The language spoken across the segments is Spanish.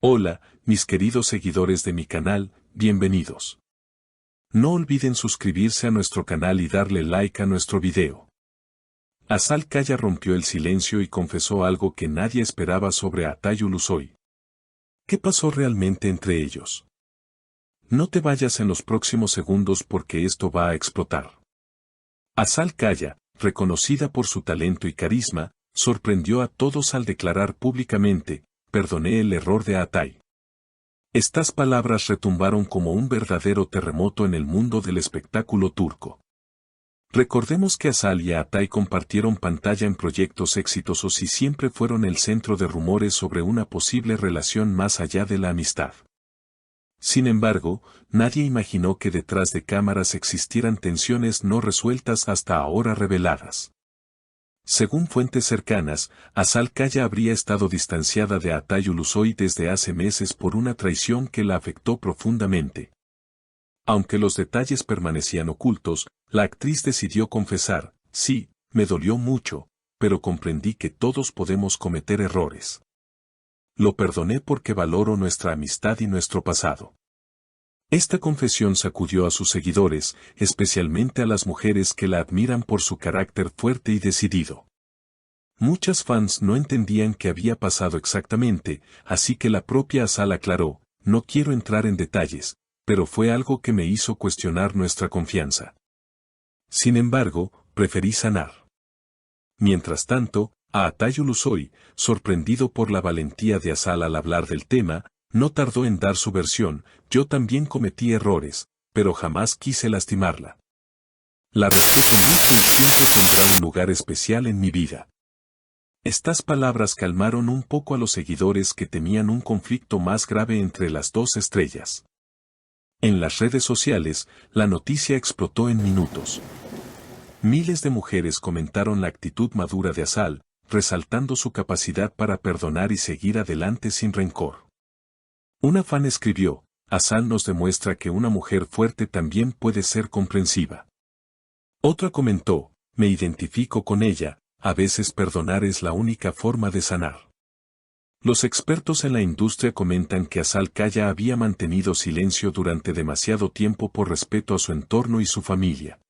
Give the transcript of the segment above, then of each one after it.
Hola, mis queridos seguidores de mi canal, bienvenidos. No olviden suscribirse a nuestro canal y darle like a nuestro video. Azal Kaya rompió el silencio y confesó algo que nadie esperaba sobre Atay Ulusoy. ¿Qué pasó realmente entre ellos? No te vayas en los próximos segundos porque esto va a explotar. Azal Kaya, reconocida por su talento y carisma, sorprendió a todos al declarar públicamente: perdoné el error de Atay. Estas palabras retumbaron como un verdadero terremoto en el mundo del espectáculo turco. Recordemos que Azal y Atay compartieron pantalla en proyectos exitosos y siempre fueron el centro de rumores sobre una posible relación más allá de la amistad. Sin embargo, nadie imaginó que detrás de cámaras existieran tensiones no resueltas hasta ahora reveladas. Según fuentes cercanas, Azal Kaya habría estado distanciada de Atay Ulusoy desde hace meses por una traición que la afectó profundamente. Aunque los detalles permanecían ocultos, la actriz decidió confesar: sí, me dolió mucho, pero comprendí que todos podemos cometer errores. Lo perdoné porque valoro nuestra amistad y nuestro pasado. Esta confesión sacudió a sus seguidores, especialmente a las mujeres que la admiran por su carácter fuerte y decidido. Muchas fans no entendían qué había pasado exactamente, así que la propia Azal aclaró: no quiero entrar en detalles, pero fue algo que me hizo cuestionar nuestra confianza. Sin embargo, preferí sanar. Mientras tanto, a Atay Ulusoy, sorprendido por la valentía de Azal al hablar del tema, no tardó en dar su versión: yo también cometí errores, pero jamás quise lastimarla. La respeto mucho y siempre tendrá un lugar especial en mi vida. Estas palabras calmaron un poco a los seguidores que temían un conflicto más grave entre las dos estrellas. En las redes sociales, la noticia explotó en minutos. Miles de mujeres comentaron la actitud madura de Azal, resaltando su capacidad para perdonar y seguir adelante sin rencor. Una fan escribió: Azal nos demuestra que una mujer fuerte también puede ser comprensiva. Otra comentó: me identifico con ella, a veces perdonar es la única forma de sanar. Los expertos en la industria comentan que Azal Kaya había mantenido silencio durante demasiado tiempo por respeto a su entorno y su familia.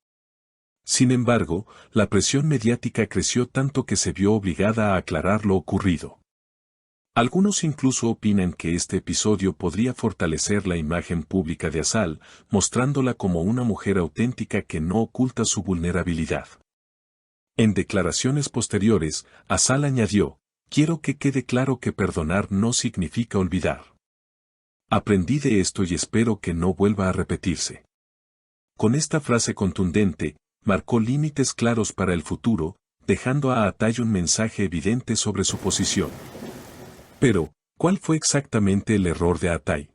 Sin embargo, la presión mediática creció tanto que se vio obligada a aclarar lo ocurrido. Algunos incluso opinan que este episodio podría fortalecer la imagen pública de Azal, mostrándola como una mujer auténtica que no oculta su vulnerabilidad. En declaraciones posteriores, Azal añadió: quiero que quede claro que perdonar no significa olvidar. Aprendí de esto y espero que no vuelva a repetirse. Con esta frase contundente, marcó límites claros para el futuro, dejando a Atay un mensaje evidente sobre su posición. Pero, ¿cuál fue exactamente el error de Atay?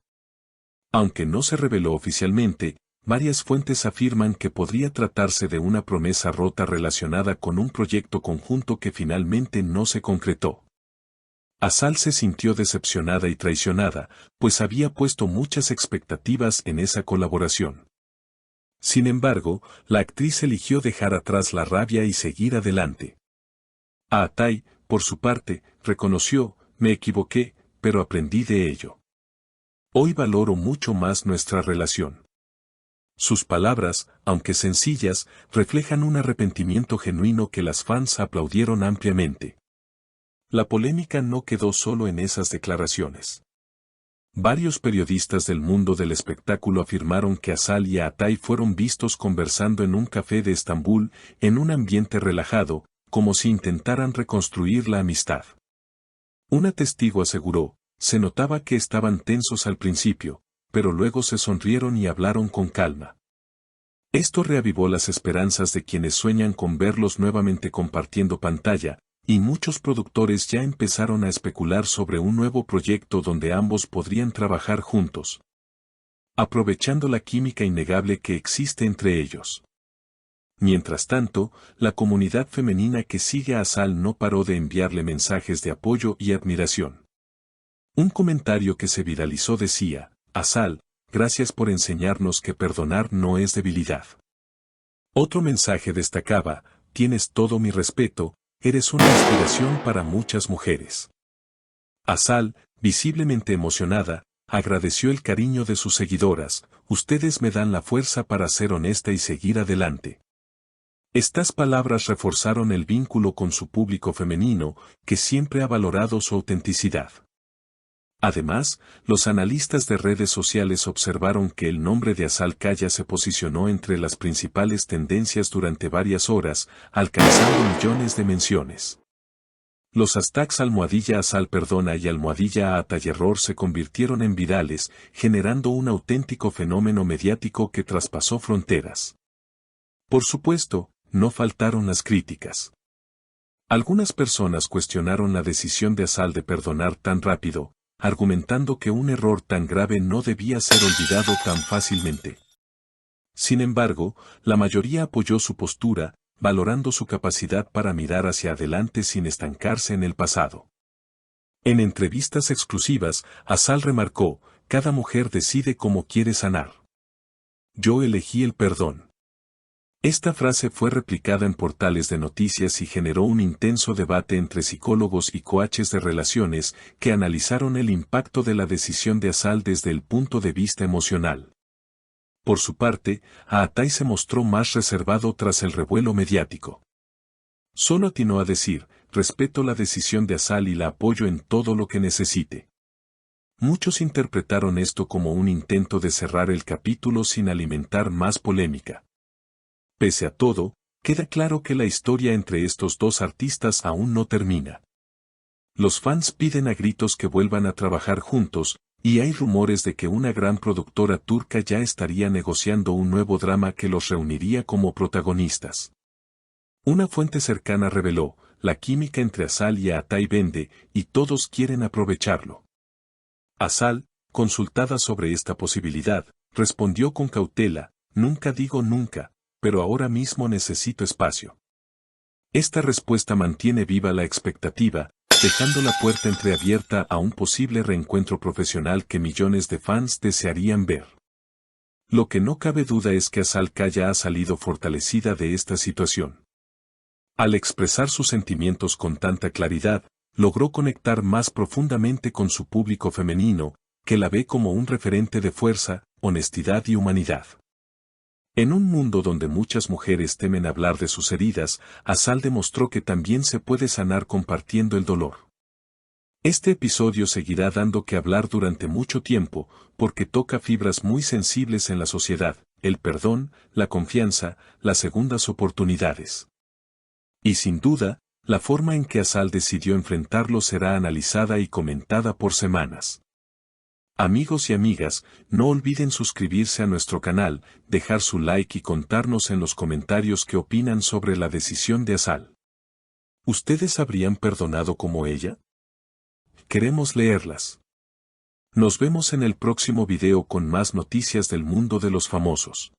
Aunque no se reveló oficialmente, varias fuentes afirman que podría tratarse de una promesa rota relacionada con un proyecto conjunto que finalmente no se concretó. Azal se sintió decepcionada y traicionada, pues había puesto muchas expectativas en esa colaboración. Sin embargo, la actriz eligió dejar atrás la rabia y seguir adelante. Atay, por su parte, reconoció: me equivoqué, pero aprendí de ello. Hoy valoro mucho más nuestra relación. Sus palabras, aunque sencillas, reflejan un arrepentimiento genuino que las fans aplaudieron ampliamente. La polémica no quedó solo en esas declaraciones. Varios periodistas del mundo del espectáculo afirmaron que Azal y Atay fueron vistos conversando en un café de Estambul, en un ambiente relajado, como si intentaran reconstruir la amistad. Una testigo aseguró: se notaba que estaban tensos al principio, pero luego se sonrieron y hablaron con calma. Esto reavivó las esperanzas de quienes sueñan con verlos nuevamente compartiendo pantalla, y muchos productores ya empezaron a especular sobre un nuevo proyecto donde ambos podrían trabajar juntos, aprovechando la química innegable que existe entre ellos. Mientras tanto, la comunidad femenina que sigue a Azal no paró de enviarle mensajes de apoyo y admiración. Un comentario que se viralizó decía: Azal, gracias por enseñarnos que perdonar no es debilidad. Otro mensaje destacaba: tienes todo mi respeto, eres una inspiración para muchas mujeres. Azal, visiblemente emocionada, agradeció el cariño de sus seguidoras. Ustedes me dan la fuerza para ser honesta y seguir adelante. Estas palabras reforzaron el vínculo con su público femenino, que siempre ha valorado su autenticidad. Además, los analistas de redes sociales observaron que el nombre de Azal Caya se posicionó entre las principales tendencias durante varias horas, alcanzando millones de menciones. Los hashtags #Azal perdona y #Atayerror se convirtieron en virales, generando un auténtico fenómeno mediático que traspasó fronteras. Por supuesto, no faltaron las críticas. Algunas personas cuestionaron la decisión de Azal de perdonar tan rápido, argumentando que un error tan grave no debía ser olvidado tan fácilmente. Sin embargo, la mayoría apoyó su postura, valorando su capacidad para mirar hacia adelante sin estancarse en el pasado. En entrevistas exclusivas, Azal remarcó: cada mujer decide cómo quiere sanar. Yo elegí el perdón. Esta frase fue replicada en portales de noticias y generó un intenso debate entre psicólogos y coaches de relaciones que analizaron el impacto de la decisión de Azal desde el punto de vista emocional. Por su parte, Atay se mostró más reservado tras el revuelo mediático. Solo atinó a decir: respeto la decisión de Azal y la apoyo en todo lo que necesite. Muchos interpretaron esto como un intento de cerrar el capítulo sin alimentar más polémica. Pese a todo, queda claro que la historia entre estos dos artistas aún no termina. Los fans piden a gritos que vuelvan a trabajar juntos, y hay rumores de que una gran productora turca ya estaría negociando un nuevo drama que los reuniría como protagonistas. Una fuente cercana reveló: la química entre Azal y Atay vende, y todos quieren aprovecharlo. Azal, consultada sobre esta posibilidad, respondió con cautela: nunca digo nunca, pero ahora mismo necesito espacio. Esta respuesta mantiene viva la expectativa, dejando la puerta entreabierta a un posible reencuentro profesional que millones de fans desearían ver. Lo que no cabe duda es que Azal Caya ha salido fortalecida de esta situación. Al expresar sus sentimientos con tanta claridad, logró conectar más profundamente con su público femenino, que la ve como un referente de fuerza, honestidad y humanidad. En un mundo donde muchas mujeres temen hablar de sus heridas, Azal demostró que también se puede sanar compartiendo el dolor. Este episodio seguirá dando que hablar durante mucho tiempo, porque toca fibras muy sensibles en la sociedad: el perdón, la confianza, las segundas oportunidades. Y sin duda, la forma en que Azal decidió enfrentarlo será analizada y comentada por semanas. Amigos y amigas, no olviden suscribirse a nuestro canal, dejar su like y contarnos en los comentarios qué opinan sobre la decisión de Azal. ¿Ustedes habrían perdonado como ella? Queremos leerlas. Nos vemos en el próximo video con más noticias del mundo de los famosos.